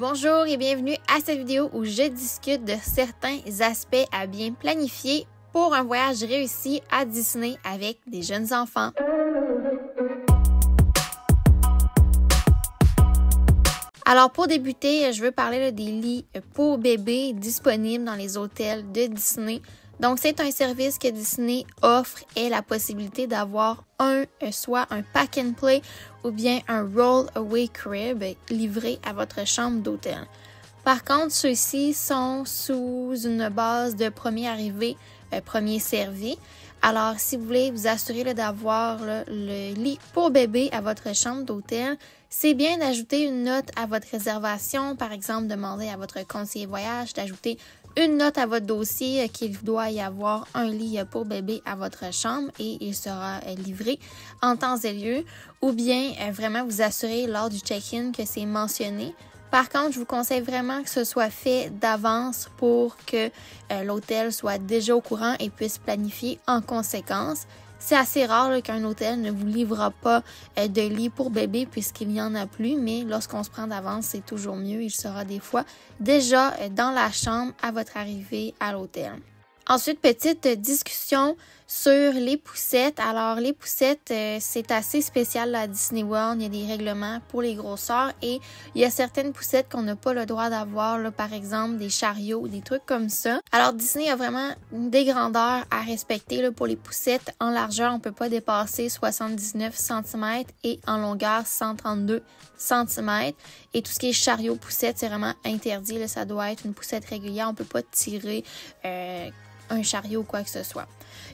Bonjour et bienvenue à cette vidéo où je discute de certains aspects à bien planifier pour un voyage réussi à Disney avec des jeunes enfants. Alors pour débuter, je veux parler des lits pour bébés disponibles dans les hôtels de Disney. Donc c'est un service que Disney offre et la possibilité d'avoir soit un pack and play ou bien un roll away crib livré à votre chambre d'hôtel. Par contre, ceux-ci sont sous une base de premier arrivé, premier servi. Alors, si vous voulez vous assurer d'avoir le lit pour bébé à votre chambre d'hôtel, c'est bien d'ajouter une note à votre réservation. Par exemple, demander à votre conseiller voyage d'ajouter une note à votre dossier qu'il doit y avoir un lit pour bébé à votre chambre et il sera livré en temps et lieu. Ou bien vraiment vous assurer lors du check-in que c'est mentionné. Par contre, je vous conseille vraiment que ce soit fait d'avance pour que l'hôtel soit déjà au courant et puisse planifier en conséquence. C'est assez rare qu'un hôtel ne vous livrera pas de lit pour bébé puisqu'il n'y en a plus, mais lorsqu'on se prend d'avance, c'est toujours mieux. Il sera des fois déjà dans la chambre à votre arrivée à l'hôtel. Ensuite, petite discussion sur les poussettes. Alors, les poussettes, c'est assez spécial à Disney World. Il y a des règlements pour les grosseurs et il y a certaines poussettes qu'on n'a pas le droit d'avoir, par exemple des chariots, des trucs comme ça. Alors, Disney a vraiment des grandeurs à respecter pour les poussettes. En largeur, on ne peut pas dépasser 79 cm et en longueur, 132 cm. Et tout ce qui est chariot poussette, c'est vraiment interdit. Là, ça doit être une poussette régulière. On ne peut pas tirer un chariot ou quoi que ce soit.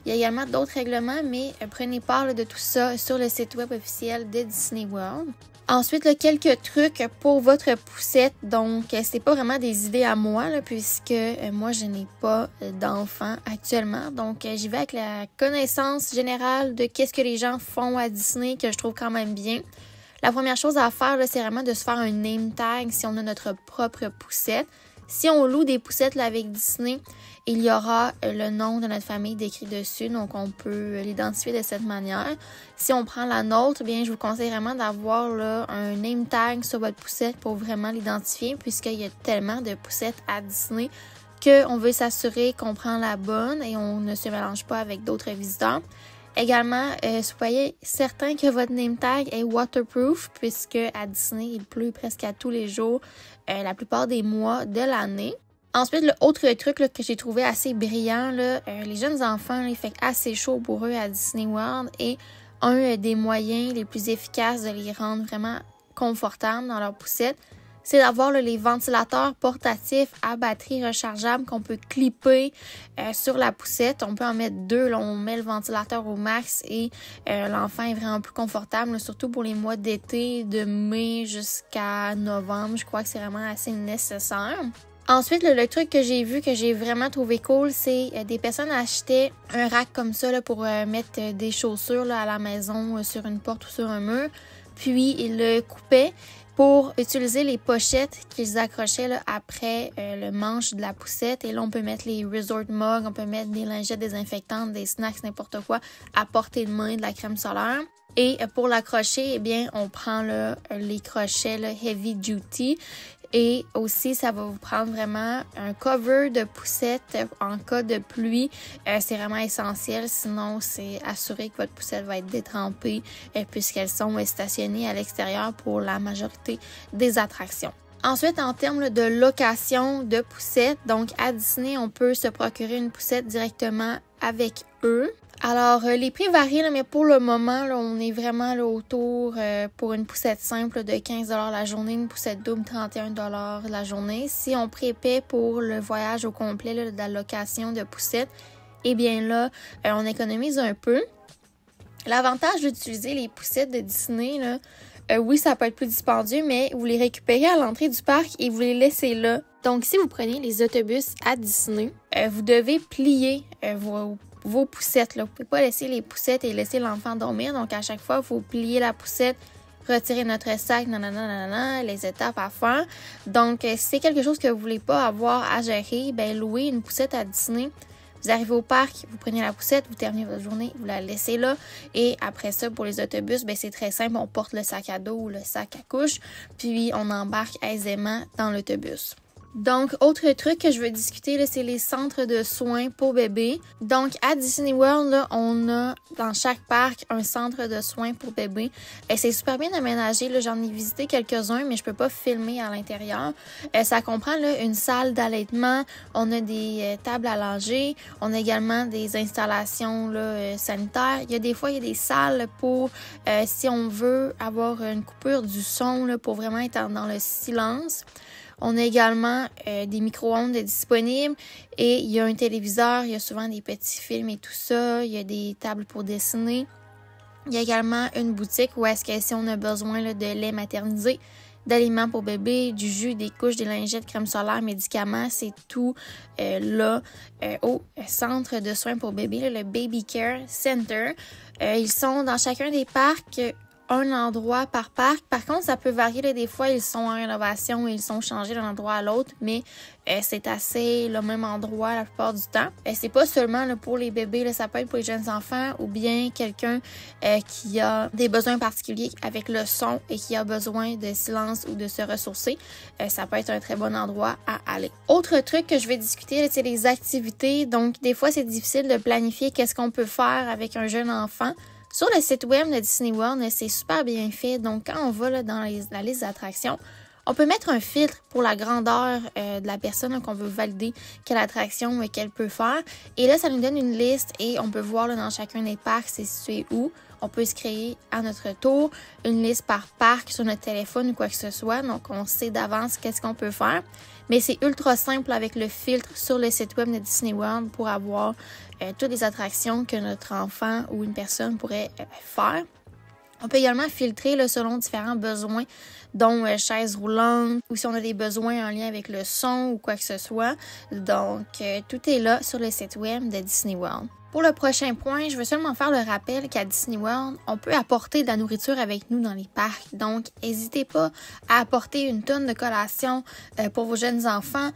Il y a également d'autres règlements, mais prenez part de tout ça sur le site web officiel de Disney World. Ensuite, quelques trucs pour votre poussette. Donc, c'est pas vraiment des idées à moi, puisque moi, je n'ai pas d'enfant actuellement. Donc, j'y vais avec la connaissance générale de qu'est-ce que les gens font à Disney, que je trouve quand même bien. La première chose à faire, c'est vraiment de se faire un name tag si on a notre propre poussette. Si on loue des poussettes avec Disney, il y aura le nom de notre famille décrit dessus, donc on peut l'identifier de cette manière. Si on prend la nôtre, bien, je vous conseille vraiment d'avoir un name tag sur votre poussette pour vraiment l'identifier, puisqu'il y a tellement de poussettes à Disney qu'on veut s'assurer qu'on prend la bonne et on ne se mélange pas avec d'autres visiteurs. Également, soyez certain que votre name tag est waterproof, puisque à Disney, il pleut presque à tous les jours, la plupart des mois de l'année. Ensuite, l'autre truc que j'ai trouvé assez brillant, les jeunes enfants, il fait assez chaud pour eux à Disney World et un des moyens les plus efficaces de les rendre vraiment confortables dans leur poussette, c'est d'avoir les ventilateurs portatifs à batterie rechargeable qu'on peut clipper sur la poussette. On peut en mettre deux. On met le ventilateur au max et l'enfant est vraiment plus confortable, surtout pour les mois d'été, de mai jusqu'à novembre. Je crois que c'est vraiment assez nécessaire. Ensuite, le truc que j'ai vu, que j'ai vraiment trouvé cool, c'est des personnes achetaient un rack comme ça pour mettre des chaussures à la maison sur une porte ou sur un mur. Puis, ils le coupaient pour utiliser les pochettes qu'ils accrochaient après le manche de la poussette. Et là, on peut mettre les resort mugs, on peut mettre des lingettes désinfectantes, des snacks, n'importe quoi, à portée de main, de la crème solaire. Et pour l'accrocher, eh bien, on prend les crochets heavy duty. Et aussi, ça va vous prendre vraiment un cover de poussette en cas de pluie. C'est vraiment essentiel, sinon c'est assuré que votre poussette va être détrempée puisqu'elles sont stationnées à l'extérieur pour la majorité des attractions. Ensuite, en termes de location de poussettes, donc à Disney, on peut se procurer une poussette directement avec eux. Alors, les prix varient, mais pour le moment, on est vraiment autour pour une poussette simple de 15 $ la journée, une poussette double 31 $ la journée. Si on prépaie pour le voyage au complet de la location de poussette, eh bien là, on économise un peu. L'avantage d'utiliser les poussettes de Disney, oui, ça peut être plus dispendieux, mais vous les récupérez à l'entrée du parc et vous les laissez là. Donc, si vous prenez les autobus à Disney, vous devez plier vos poussettes. Vous ne pouvez pas laisser les poussettes et laisser l'enfant dormir. Donc, à chaque fois, il faut plier la poussette, retirer notre sac, les étapes à faire. Donc, si c'est quelque chose que vous ne voulez pas avoir à gérer, louer une poussette à Disney Vous arrivez au parc, vous prenez la poussette, vous terminez votre journée, vous la laissez là. Et après ça, pour les autobus, ben c'est très simple. On porte le sac à dos ou le sac à couche, puis on embarque aisément dans l'autobus. Donc, autre truc que je veux discuter, là, c'est les centres de soins pour bébés. Donc, à Disney World, là, on a dans chaque parc un centre de soins pour bébés. Et c'est super bien aménagé. Là, j'en ai visité quelques-uns, mais je peux pas filmer à l'intérieur. Ça comprend là, une salle d'allaitement. On a des tables à langer. On a également des installations là, sanitaires. Il y a des fois, il y a des salles pour, si on veut avoir une coupure du son, là, pour vraiment être dans le silence. On a également des micro-ondes disponibles et il y a un téléviseur, il y a souvent des petits films et tout ça, il y a des tables pour dessiner. Il y a également une boutique où est-ce que si on a besoin là, de lait maternisé, d'aliments pour bébé, du jus, des couches, des lingettes, crème solaire, médicaments, c'est tout là au centre de soins pour bébé, le Baby Care Center. Ils sont dans chacun des parcs, un endroit par parc. Par contre, ça peut varier. Là, des fois, ils sont en rénovation et ils sont changés d'un endroit à l'autre, mais c'est assez le même endroit la plupart du temps. C'est pas seulement là, pour les bébés, là, ça peut être pour les jeunes enfants ou bien quelqu'un qui a des besoins particuliers avec le son et qui a besoin de silence ou de se ressourcer. Ça peut être un très bon endroit à aller. Autre truc que je vais discuter, là, c'est les activités. Donc, des fois, c'est difficile de planifier qu'est-ce qu'on peut faire avec un jeune enfant. Sur le site web de Disney World, c'est super bien fait. Donc, quand on va là, dans la liste d'attractions, on peut mettre un filtre pour la grandeur de la personne là, qu'on veut valider quelle attraction qu'elle peut faire. Et là, ça nous donne une liste et on peut voir là, dans chacun des parcs c'est situé où. On peut se créer à notre tour une liste par parc sur notre téléphone ou quoi que ce soit. Donc, on sait d'avance qu'est-ce qu'on peut faire. Mais c'est ultra simple avec le filtre sur le site web de Disney World pour avoir toutes les attractions que notre enfant ou une personne pourrait faire. On peut également filtrer là, selon différents besoins, dont chaise roulante ou si on a des besoins en lien avec le son ou quoi que ce soit. Donc, tout est là sur le site web de Disney World. Pour le prochain point, je veux seulement faire le rappel qu'à Disney World, on peut apporter de la nourriture avec nous dans les parcs. Donc, n'hésitez pas à apporter une tonne de collation pour vos jeunes enfants.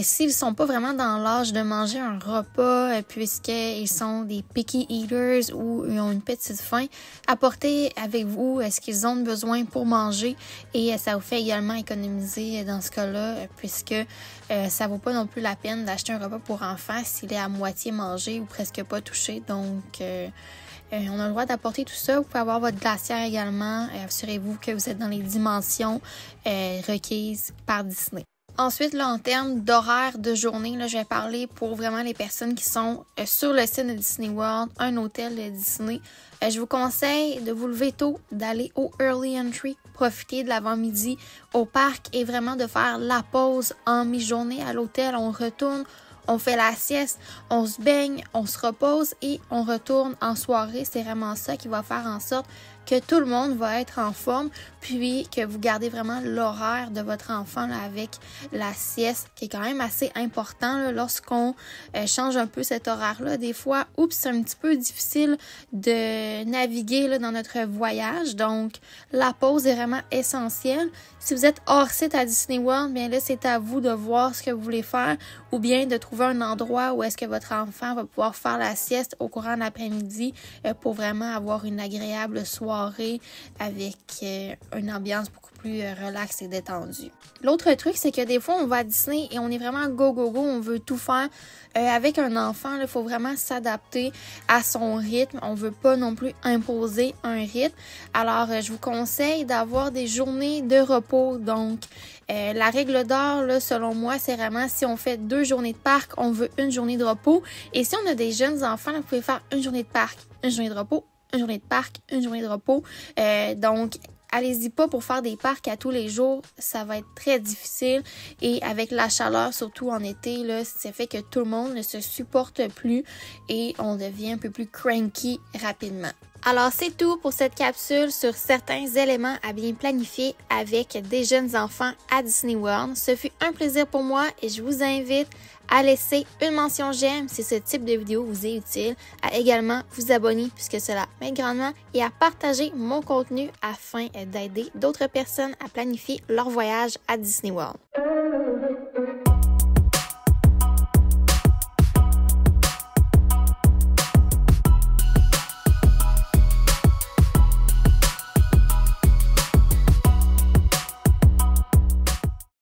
S'ils ne sont pas vraiment dans l'âge de manger un repas, puisqu'ils sont des picky eaters ou ils ont une petite faim, apportez avec vous ce qu'ils ont besoin pour manger et ça vous fait également économiser dans ce cas-là, puisque ça vaut pas non plus la peine d'acheter un repas pour enfants s'il est à moitié mangé ou presque pas touché. Donc, on a le droit d'apporter tout ça. Vous pouvez avoir votre glacière également. Assurez-vous que vous êtes dans les dimensions requises par Disney. Ensuite, là, en termes d'horaire de journée, là, je vais parler pour vraiment les personnes qui sont sur le site de Disney World, un hôtel de Disney. Je vous conseille de vous lever tôt, d'aller au Early Entry, profiter de l'avant-midi au parc et vraiment de faire la pause en mi-journée à l'hôtel. On retourne, on fait la sieste, on se baigne, on se repose et on retourne en soirée. C'est vraiment ça qui va faire en sorte que tout le monde va être en forme, puis que vous gardez vraiment l'horaire de votre enfant là, avec la sieste, qui est quand même assez important là, lorsqu'on change un peu cet horaire-là. Des fois, c'est un petit peu difficile de naviguer là, dans notre voyage, donc la pause est vraiment essentielle. Si vous êtes hors site à Disney World, bien là, c'est à vous de voir ce que vous voulez faire ou bien de trouver un endroit où est-ce que votre enfant va pouvoir faire la sieste au courant de l'après-midi pour vraiment avoir une agréable soirée avec une ambiance beaucoup plus relaxe et détendue. L'autre truc, c'est que des fois, on va à Disney et on est vraiment go, on veut tout faire. Avec un enfant, il faut vraiment s'adapter à son rythme. On ne veut pas non plus imposer un rythme. Alors, je vous conseille d'avoir des journées de repos. Donc, la règle d'or, là, selon moi, c'est vraiment si on fait 2 journées de parc, on veut une journée de repos. Et si on a des jeunes enfants, là, vous pouvez faire une journée de parc, une journée de repos, une journée de parc, une journée de repos. Donc, allez-y pas pour faire des parcs à tous les jours. Ça va être très difficile. Et avec la chaleur, surtout en été, là, ça fait que tout le monde ne se supporte plus et on devient un peu plus cranky rapidement. Alors, c'est tout pour cette capsule sur certains éléments à bien planifier avec des jeunes enfants à Disney World. Ce fut un plaisir pour moi et je vous invite à laisser une mention j'aime si ce type de vidéo vous est utile, à également vous abonner puisque cela m'aide grandement et à partager mon contenu afin d'aider d'autres personnes à planifier leur voyage à Disney World.